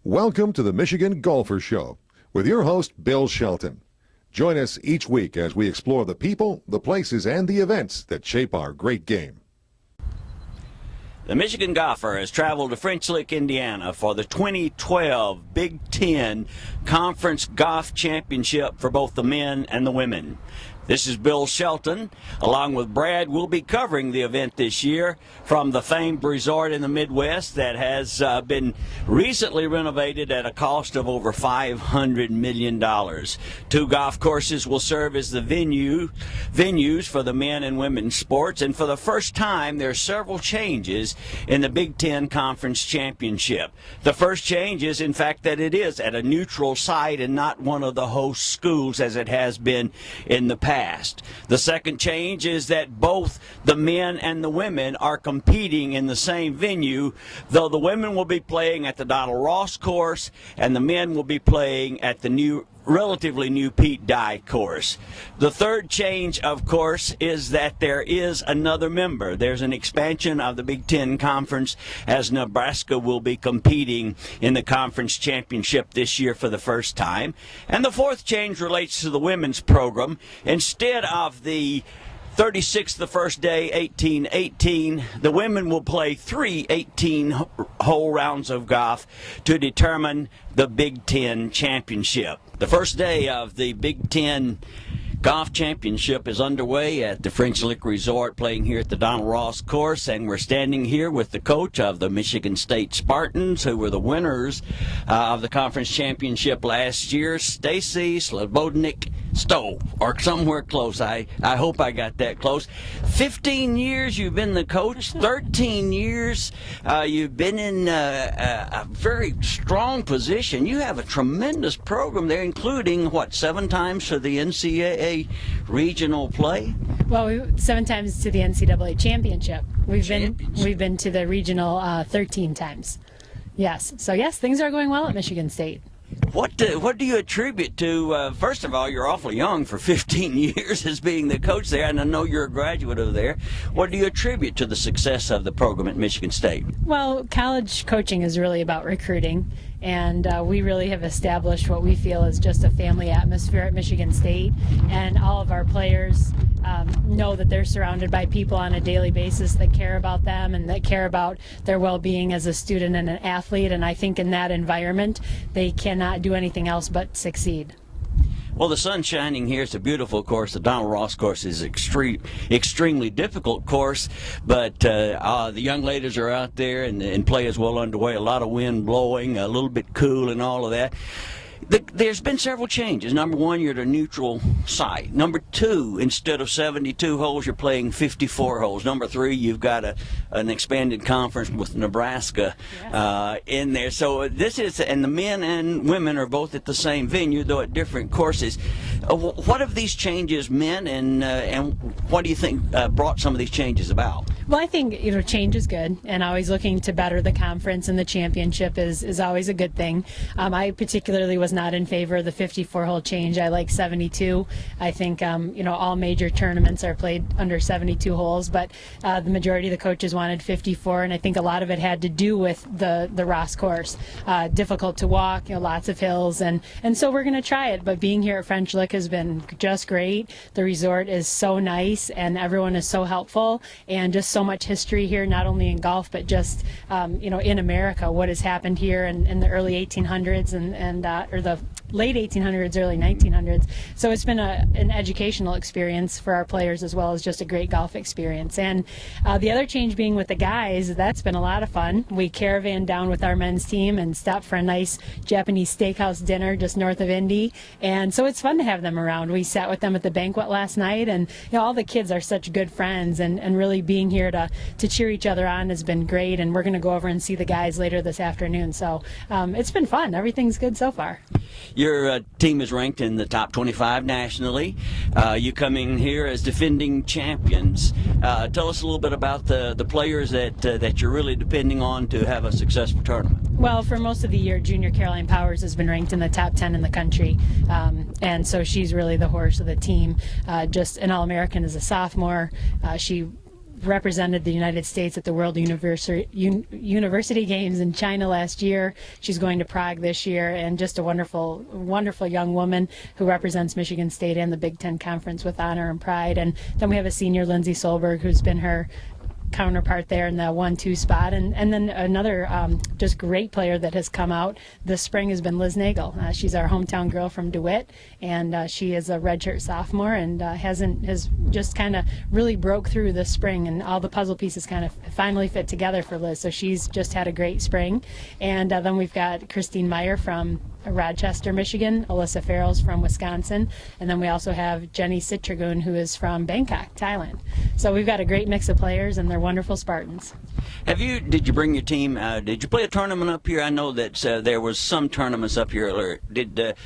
Welcome to the Michigan Golfer Show with your host, Bill Shelton. Join us each week as we explore the people, the places, and the events that shape our great game. The Michigan golfer has traveled to French Lick, Indiana for the 2012 Big Ten Conference Golf Championship for both the men and the women. This is Bill Shelton. Along with Brad, we'll be covering the event this year from the famed resort in the Midwest that has been recently renovated at a cost of over $500 million. 2 golf courses will serve as the venues for the men and women's sports, and for the first time, there are several changes in the Big Ten Conference Championship. The first change is, in fact, that it is at a neutral site and not one of the host schools as it has been in the past. The second change is that both the men and the women are competing in the same venue, though the women will be playing at the Donald Ross course and the men will be playing at the relatively new Pete Dye course. The third change, of course, is that there is another member. There's an expansion of the Big Ten Conference as Nebraska will be competing in the conference championship this year for the first time. And the fourth change relates to the women's program. Instead of the 36 the first day, 18-18. The women will play 3 18-hole rounds of golf to determine the Big Ten Championship. The first day of the Big Ten Golf Championship is underway at the French Lick Resort, playing here at the Donald Ross course, and we're standing here with the coach of the Michigan State Spartans, who were the winners of the conference championship last year, Stacy Slobodnik-Stoll, or somewhere close. I hope I got that close. 15 years you've been the coach, 13 years you've been in a very strong position. You have a tremendous program there, including, 7 times for the NCAA regional play? Well, 7 times to the NCAA championship. We've been to the regional 13 times. Yes. So yes, things are going well at Michigan State. What do you attribute to, first of all, you're awfully young for 15 years as being the coach there, and I know you're a graduate of there. What do you attribute to the success of the program at Michigan State? Well, college coaching is really about recruiting, and we really have established what we feel is just a family atmosphere at Michigan State, and all of our players know that they're surrounded by people on a daily basis that care about them and that care about their well-being as a student and an athlete, and I think in that environment they cannot do anything else but succeed. Well, the sun's shining here. It's a beautiful course. The Donald Ross course is extremely difficult course, but the young ladies are out there and play is well underway. A lot of wind blowing, a little bit cool and all of that. There's been several changes. Number 1, you're at a neutral site. Number 2, instead of 72 holes, you're playing 54 holes. Number 3, you've got an expanded conference with Nebraska in there. So this is, and the men and women are both at the same venue, though at different courses. What have these changes meant, and what do you think brought some of these changes about? Well, I think change is good, and always looking to better the conference and the championship is always a good thing. I particularly was not in favor of the 54-hole change. I like 72. I think all major tournaments are played under 72 holes, but the majority of the coaches wanted 54, and I think a lot of it had to do with the Ross course. Difficult to walk, lots of hills, and so we're going to try it. But being here at French Lick has been just great. The resort is so nice, and everyone is so helpful, and just so much history here, not only in golf but just in America, what has happened here in the early 1800s or the late 1800s, early 1900s. So it's been an educational experience for our players as well as just a great golf experience. And the other change being with the guys, that's been a lot of fun. We caravan down with our men's team and stopped for a nice Japanese steakhouse dinner just north of Indy. And so it's fun to have them around. We sat with them at the banquet last night, and all the kids are such good friends, and really being here to cheer each other on has been great. And we're going to go over and see the guys later this afternoon. So it's been fun. Everything's good so far. Your team is ranked in the top 25 nationally. You come in here as defending champions. Tell us a little bit about the players that you're really depending on to have a successful tournament. Well, for most of the year, junior Caroline Powers has been ranked in the top 10 in the country, and so she's really the horse of the team. Just an All-American as a sophomore. She represented the United States at the World University Games in China last year. She's going to Prague this year, and just a wonderful, wonderful young woman who represents Michigan State and the Big Ten Conference with honor and pride. And then we have a senior, Lindsay Solberg, who's been her counterpart there in the 1-2 spot, and then another just great player that has come out this spring has been Liz Nagel. She's our hometown girl from DeWitt, and she is a redshirt sophomore and has just kind of really broke through this spring, and all the puzzle pieces kind of finally fit together for Liz. So she's just had a great spring. And then we've got Christine Meyer from Rochester, Michigan, Alyssa Farrell's from Wisconsin, and then we also have Jenny Sitragoon, who is from Bangkok, Thailand. So we've got a great mix of players, and they're wonderful Spartans. Did you bring your team? Did you play a tournament up here? I know that there was some tournaments up here.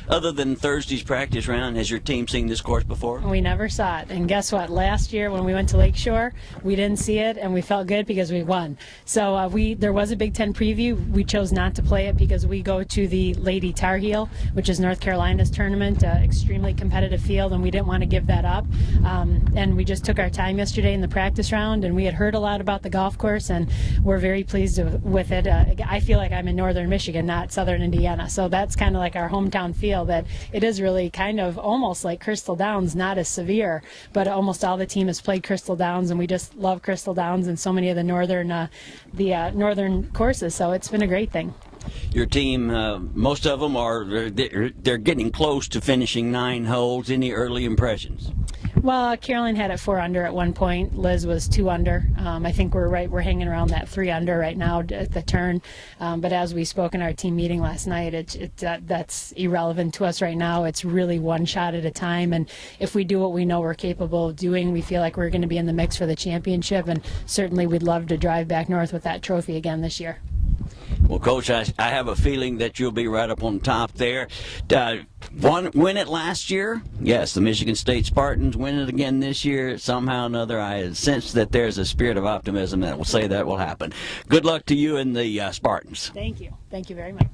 Other than Thursday's practice round, has your team seen this course before? We never saw it. And guess what? Last year when we went to Lakeshore, we didn't see it, and we felt good because we won. So there was a Big Ten preview. We chose not to play it because we go to the Lady Tar Heel, which is North Carolina's tournament, extremely competitive field, and we didn't want to give that up. And we just took our time yesterday in the practice round, and we had heard a lot about the golf course, and we're very pleased with it. I feel like I'm in northern Michigan, not southern Indiana, so that's kind of like our hometown feel, that it is really kind of almost like Crystal Downs, not as severe, but almost all the team has played Crystal Downs, and we just love Crystal Downs and so many of the northern courses, so it's been a great thing. Your team, most of them they're getting close to finishing 9 holes. Any early impressions? Well, Carolyn had it 4 under at one point. Liz was 2 under. I think we're hanging around that 3 under right now at the turn. But as we spoke in our team meeting last night, that's irrelevant to us right now. It's really one shot at a time. And if we do what we know we're capable of doing, we feel like we're going to be in the mix for the championship. And certainly we'd love to drive back north with that trophy again this year. Well, Coach, I have a feeling that you'll be right up on top there. Win it last year? Yes, the Michigan State Spartans win it again this year. Somehow or another, I sense that there's a spirit of optimism that will say that will happen. Good luck to you and the Spartans. Thank you. Thank you very much.